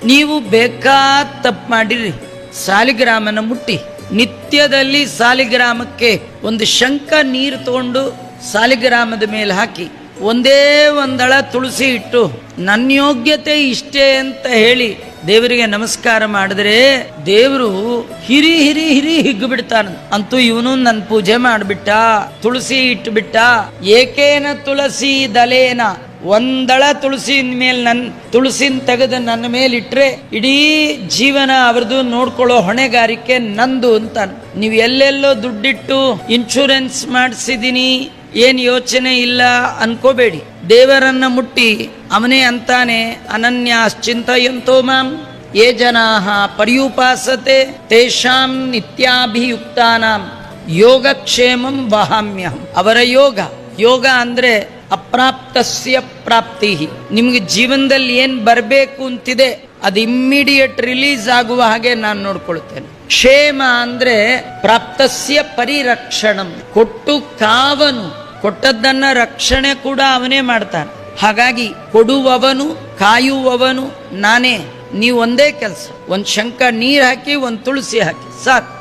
ನೀವು ಬೇಕಾದ ತಪ್ಪು ಮಾಡಿರಿ, ಸಾಲಿಗ್ರಾಮನ ಮುಟ್ಟಿ ನಿತ್ಯದಲ್ಲಿ ಸಾಲಿಗ್ರಾಮಕ್ಕೆ ಒಂದು ಶಂಕ ನೀರು ತಗೊಂಡು ಸಾಲಿಗ್ರಾಮದ ಮೇಲೆ ಹಾಕಿ ಒಂದೇ ಒಂದಳ ತುಳಸಿ ಇಟ್ಟು ನನ್ನ ಯೋಗ್ಯತೆ ಇಷ್ಟೇ ಅಂತ ಹೇಳಿ ದೇವರಿಗೆ ನಮಸ್ಕಾರ ಮಾಡಿದ್ರೆ ದೇವರು ಹಿರಿ ಹಿರಿ ಹಿರಿ ಹಿಗ್ಗು ಬಿಡ್ತಾನ. ಅಂತೂ ಇವನು ನನ್ನ ಪೂಜೆ ಮಾಡಿಬಿಟ್ಟ, ತುಳಸಿ ಇಟ್ಟುಬಿಟ್ಟ. ಏಕೇನ ತುಳಸಿ ದಲೇನ, ಒಂದಳ ತುಳಸಿನ ಮೇಲೆ ತುಳಸಿನ ತೆಗೆದು ನನ್ನ ಮೇಲೆ ಇಟ್ರೆ ಇಡೀ ಜೀವನ ಅವ್ರದ್ದು ನೋಡ್ಕೊಳ್ಳೋ ಹೊಣೆಗಾರಿಕೆ ನಂದು ಅಂತ. ನೀವು ಎಲ್ಲೆಲ್ಲೋ ದುಡ್ಡಿಟ್ಟು ಇನ್ಶೂರೆನ್ಸ್ ಮಾಡಿಸಿದೀನಿ ಏನ್ ಯೋಚನೆ ಇಲ್ಲ ಅನ್ಕೋಬೇಡಿ. ದೇವರನ್ನ ಮುಟ್ಟಿ ಅವನೇ ಅಂತಾನೆ, ಅನನ್ಯಾಶ್ಚಿಂತಯಂತೋ ಮಾಂ ಯೇ ಜನಾಃ ಪರ್ಯುಪಾಸತೆ ತೇಷಾಂ ನಿತ್ಯಾಭಿಯುಕ್ತಾನಾಂ ಯೋಗಕ್ಷೇಮಂ ವಹಾಮ್ಯಹಂ. ಅವರ ಯೋಗ ಅಂದ್ರೆ ಅಪ್ರಾಪ್ತಸ್ಯ ಪ್ರಾಪ್ತಿ. ನಿಮ್ಗೆ ಜೀವನದಲ್ಲಿ ಏನ್ ಬರಬೇಕು ಅಂತಿದೆ ಅದು ಇಮ್ಮಿಡಿಯೇಟ್ ರಿಲೀಸ್ ಆಗುವ ಹಾಗೆ ನಾನು ನೋಡ್ಕೊಳ್ತೇನೆ. ಕ್ಷೇಮ ಅಂದ್ರೆ ಪ್ರಾಪ್ತಸ್ಯ ಪರಿರಕ್ಷಣಂ. ಕೊಟ್ಟು ಕಾವನು, ಕೊಟ್ಟದ್ದನ್ನ ರಕ್ಷಣೆ ಕೂಡ ಅವನೇ ಮಾಡ್ತಾನೆ. ಹಾಗಾಗಿ ಕೊಡುವವನು ಕಾಯುವವನು ನಾನೇ. ನೀವು ಒಂದೇ ಕೆಲಸ, ಒಂದ್ ಶಂಕ ನೀರ್ ಹಾಕಿ ಒಂದ್ ತುಳಸಿ ಹಾಕಿ ಸಾಕು.